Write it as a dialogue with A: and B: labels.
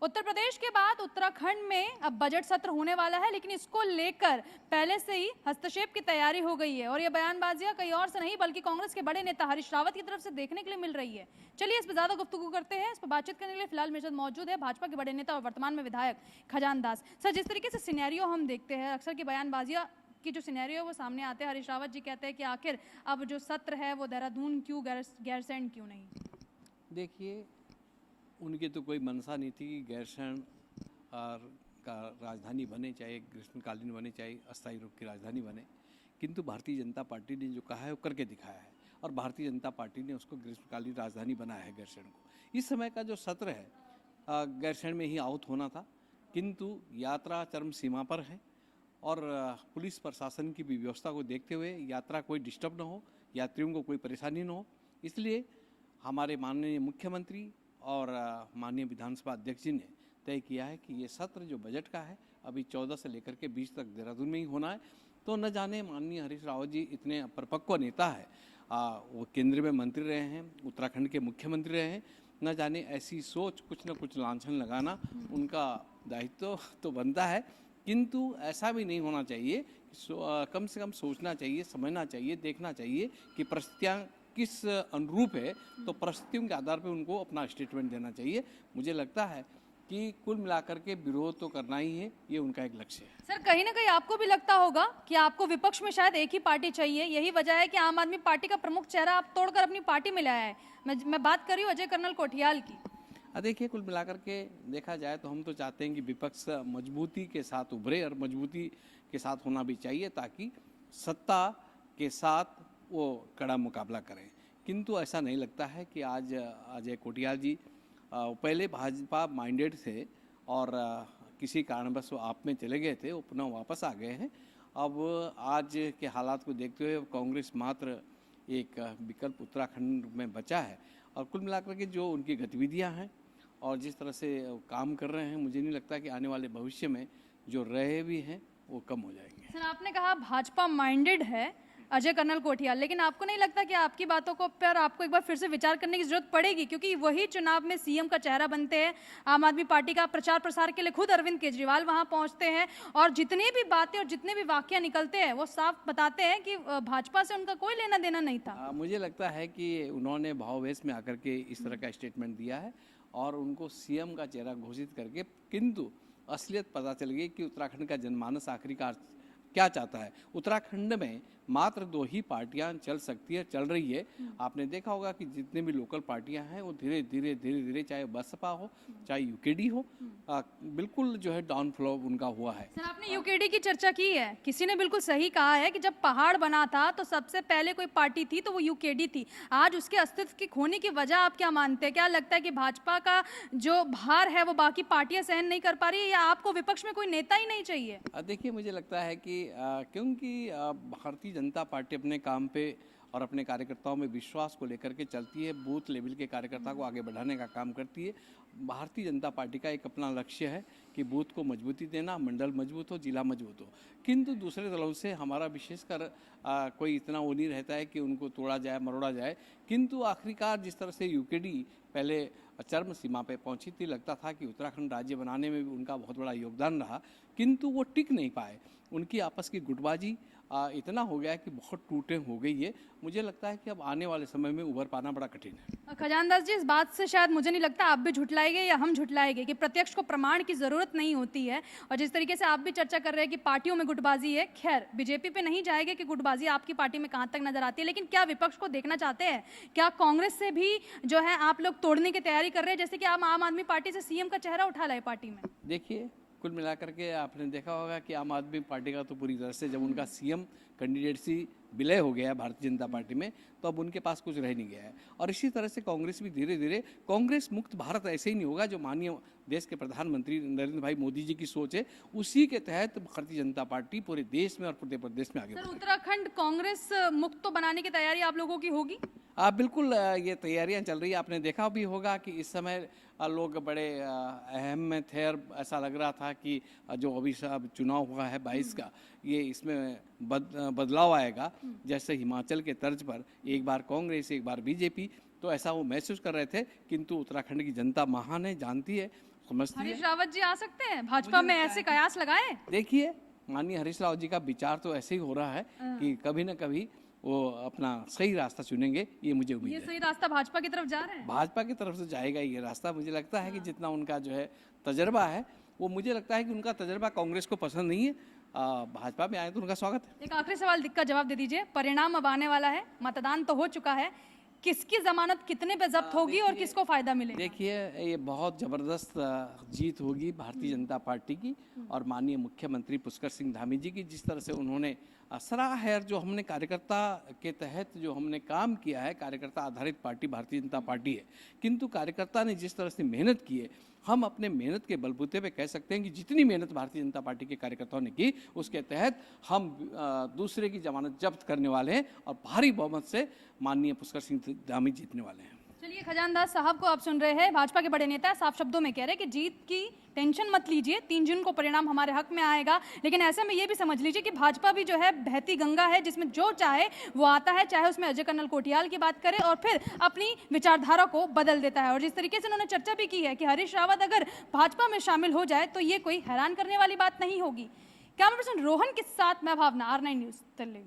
A: उत्तर प्रदेश के बाद उत्तराखंड में अब बजट सत्र होने वाला है, लेकिन इसको लेकर पहले से ही हस्तक्षेप की तैयारी हो गई है और ये बयानबाजियां कहीं और से नहीं बल्कि कांग्रेस के बड़े नेता हरीश रावत की तरफ से देखने के लिए मिल रही है। चलिए इस पर ज्यादा गुफ्तगू करते हैं। इस पर बातचीत करने के लिए फिलहाल मेरे साथ मौजूद है भाजपा के बड़े नेता और वर्तमान में विधायक खजान दास। सर, जिस तरीके से सिनेरियो हम देखते हैं, अक्सर की बयानबाजियां की जो सिनेरियो वो सामने आते हैं, हरीश रावत जी कहते हैं कि आखिर अब जो सत्र है वो देहरादून क्यों, गैरसैंण क्यों नहीं।
B: देखिए, उनकी तो कोई मंशा नहीं थी कि गैरसैंण और का राजधानी बने, चाहे ग्रीष्मकालीन बने, चाहे अस्थायी रूप की राजधानी बने। किंतु भारतीय जनता पार्टी ने जो कहा है वो करके दिखाया है और भारतीय जनता पार्टी ने उसको ग्रीष्मकालीन राजधानी बनाया है गैरसैंण को। इस समय का जो सत्र है गैरसैंण में ही आहूत होना था, किंतु यात्रा चरम सीमा पर है और पुलिस प्रशासन की भी व्यवस्था को देखते हुए यात्रा कोई डिस्टर्ब न हो, यात्रियों को कोई परेशानी न हो, इसलिए हमारे माननीय मुख्यमंत्री और माननीय विधानसभा अध्यक्ष जी ने तय किया है कि ये सत्र जो बजट का है अभी 14 से लेकर के 20 तक देहरादून में ही होना है। तो न जाने माननीय हरीश रावत जी इतने परिपक्व नेता है, वो केंद्र में मंत्री रहे हैं, उत्तराखंड के मुख्यमंत्री रहे हैं, न जाने ऐसी सोच कुछ न कुछ लांछन लगाना उनका दायित्व तो बनता है, किंतु ऐसा भी नहीं होना चाहिए। कम से कम सोचना चाहिए, समझना चाहिए, देखना चाहिए कि परिस्थितियाँ किस अनुरूप है, तो परिस्थितियों के आधार पर उनको अपना स्टेटमेंट देना चाहिए। मुझे लगता है कि कुल मिलाकर के विरोध तो करना ही है, ये उनका एक लक्ष्य है।
A: सर, कहीं ना कहीं आपको भी लगता होगा कि आपको विपक्ष में शायद एक ही पार्टी चाहिए, यही वजह है कि आम आदमी पार्टी का प्रमुख चेहरा आप तोड़कर अपनी पार्टी में लाया है। मैं बात कर रही हूँ अजय कर्नल कोठियाल की।
B: देखिए, कुल मिलाकर के देखा जाए तो हम तो चाहते हैं कि विपक्ष मजबूती के साथ उभरे और मजबूती के साथ होना भी चाहिए, ताकि सत्ता के साथ वो कड़ा मुकाबला करें। किंतु ऐसा नहीं लगता है कि आज अजय कोठियाल जी पहले भाजपा माइंडेड थे और किसी कारणवश वो आप में चले गए थे, वो पुनः वापस आ गए हैं। अब आज के हालात को देखते हुए कांग्रेस मात्र एक विकल्प उत्तराखंड में बचा है और कुल मिलाकर के जो उनकी गतिविधियां हैं और जिस तरह से काम कर रहे हैं, मुझे नहीं लगता कि आने वाले भविष्य में जो रहे भी हैं वो कम हो जाएंगे।
A: सर, आपने कहा भाजपा माइंडेड है अजय कर्नल कोठियाल, लेकिन आपको नहीं लगता कि आपकी बातों को पर आपको एक बार फिर से विचार करने की जरूरत पड़ेगी, क्योंकि वही चुनाव में सीएम का चेहरा बनते हैं। आम आदमी पार्टी का प्रचार प्रसार के लिए खुद अरविंद केजरीवाल वहां पहुंचते हैं और जितनी भी बातें और जितने भी वाक्य निकलते हैं वो साफ बताते हैं कि भाजपा से उनका कोई लेना देना नहीं था।
B: मुझे लगता है कि उन्होंने भाववेश में आकर के इस तरह का स्टेटमेंट दिया है और उनको सीएम का चेहरा घोषित करके, किंतु असलियत पता चल गई कि उत्तराखंड का जनमानस आखिरकार क्या चाहता है। उत्तराखंड में मात्र 2 ही पार्टियां चल सकती है, चल रही है। आपने देखा होगा कि जितने भी लोकल पार्टियां हैं वो धीरे धीरे चाहे बसपा हो चाहे यूकेडी हो, बिल्कुल जो है डाउन फ्लो उनका हुआ है।
A: सर, आपने यूकेडी की चर्चा की है, किसी ने बिल्कुल सही कहा है कि जब पहाड़ बना था तो सबसे पहले कोई पार्टी थी तो वो यूकेडी थी। आज उसके अस्तित्व के खोने की वजह आप क्या मानते हैं? क्या लगता है कि भाजपा का जो भार है वो बाकी पार्टियां सहन नहीं कर पा रही है, या आपको विपक्ष में कोई नेता ही नहीं चाहिए?
B: देखिए, मुझे लगता है कि क्योंकि भारतीय जनता पार्टी अपने काम पे और अपने कार्यकर्ताओं में विश्वास को लेकर के चलती है, बूथ लेवल के कार्यकर्ता को आगे बढ़ाने का काम करती है। भारतीय जनता पार्टी का एक अपना लक्ष्य है कि बूथ को मजबूती देना, मंडल मजबूत हो, जिला मजबूत हो। किंतु दूसरे दलों से हमारा विशेषकर कोई इतना वो नहीं रहता है कि उनको तोड़ा जाए, मरोड़ा जाए। किंतु आखिरकार जिस तरह से यूकेडी पहले चरम सीमा पे पहुंची थी, लगता था कि उत्तराखंड राज्य बनाने में भी उनका बहुत बड़ा योगदान रहा, किंतु वो टिक नहीं पाए। उनकी आपस की गुटबाजी इतना हो गया है कि बहुत टूटे हो गई है। मुझे लगता है कि अब आने वाले समय में उभर पाना बड़ा कठिन है।
A: खजान दास जी, इस बात से शायद मुझे नहीं लगता आप भी झुठलाएंगे या हम झुठलाएंगे कि प्रत्यक्ष को प्रमाण की जरूरत नहीं होती है। और जिस तरीके से आप भी चर्चा कर रहे हैं कि पार्टियों में गुटबाजी है, खैर बीजेपी पे नहीं जाएगा कि गुटबाजी आपकी पार्टी में कहां तक नजर आती है, लेकिन क्या विपक्ष को देखना चाहते हैं? क्या कांग्रेस से भी जो है आप लोग तोड़ने की तैयारी कर रहे हैं, जैसे कि आप आम आदमी पार्टी से सीएम का चेहरा उठा लाए पार्टी में?
B: देखिए, कुल मिलाकर के आपने देखा होगा कि आम आदमी पार्टी का तो पूरी तरह से जब उनका सीएम कैंडिडेटसी विलय हो गया है भारतीय जनता पार्टी में, तो अब उनके पास कुछ रह नहीं गया है। और इसी तरह से कांग्रेस भी धीरे धीरे, कांग्रेस मुक्त भारत ऐसे ही नहीं होगा। जो माननीय देश के प्रधानमंत्री नरेंद्र भाई मोदी जी की सोच है, उसी के तहत भारतीय जनता पार्टी पूरे देश में और पूरे प्रदेश में आगे बढ़ेगी।
A: उत्तराखंड कांग्रेस मुक्त तो बनाने की तैयारी आप लोगों की होगी?
B: बिल्कुल, ये तैयारियां चल रही है। आपने देखा भी होगा कि इस समय लोग बड़े अहम में थे और ऐसा लग रहा था कि जो अभी सब चुनाव हुआ है 22 का, ये इसमें बदलाव आएगा। जैसे हिमाचल के तर्ज पर एक बार कांग्रेस एक बार बीजेपी, तो ऐसा वो महसूस कर रहे थे। किंतु उत्तराखंड की जनता महान है, जानती है, समझती है।
A: हरीश रावत जी आ सकते हैं भाजपा में, ऐसे कयास लगाए?
B: देखिए, माननीय हरीश रावत जी का विचार तो ऐसे ही हो रहा है कि कभी ना कभी वो अपना सही रास्ता चुनेंगे, ये मुझे उम्मीद
A: ये
B: है।
A: सही रास्ता भाजपा की तरफ जा रहे हैं?
B: भाजपा की तरफ से जाएगा ये रास्ता। मुझे लगता है कि जितना उनका जो है तजर्बा है, वो मुझे लगता है कि उनका तजर्बा कांग्रेस को पसंद नहीं है। भाजपा में आए तो उनका स्वागत है।
A: एक आखिरी सवाल का जवाब दे दीजिए। परिणाम अब आने वाला है, मतदान तो हो चुका है, किसकी जमानत कितने पे जब्त होगी और किसको फायदा मिलेगा?
B: देखिए, ये बहुत ज़बरदस्त जीत होगी भारतीय जनता पार्टी की और माननीय मुख्यमंत्री पुष्कर सिंह धामी जी की। जिस तरह से उन्होंने सराहा है, जो हमने कार्यकर्ता के तहत जो हमने काम किया है, कार्यकर्ता आधारित पार्टी भारतीय जनता पार्टी है, किंतु कार्यकर्ता ने जिस तरह से मेहनत की है, हम अपने मेहनत के बलबूते पे कह सकते हैं कि जितनी मेहनत भारतीय जनता पार्टी के कार्यकर्ताओं ने की, उसके तहत हम दूसरे की जमानत जब्त करने वाले हैं और भारी बहुमत से माननीय पुष्कर सिंह धामी जीतने वाले हैं।
A: चलिए, खजानदास साहब को आप सुन रहे हैं, भाजपा के बड़े नेता साफ शब्दों में कह रहे हैं कि जीत की टेंशन मत लीजिए, 3 जून को परिणाम हमारे हक में आएगा। लेकिन ऐसे में ये भी समझ लीजिए कि भाजपा भी जो है बहती गंगा है, जिसमें जो चाहे वो आता है, चाहे उसमें अजय कर्नल कोटियाल की बात करें और फिर अपनी विचारधारा को बदल देता है। और जिस तरीके से उन्होंने चर्चा भी की है कि हरीश रावत अगर भाजपा में शामिल हो जाए तो ये कोई हैरान करने वाली बात नहीं होगी। कैमरा पर्सन रोहन के साथ मैं भावना, R9 न्यूज़ दिल्ली।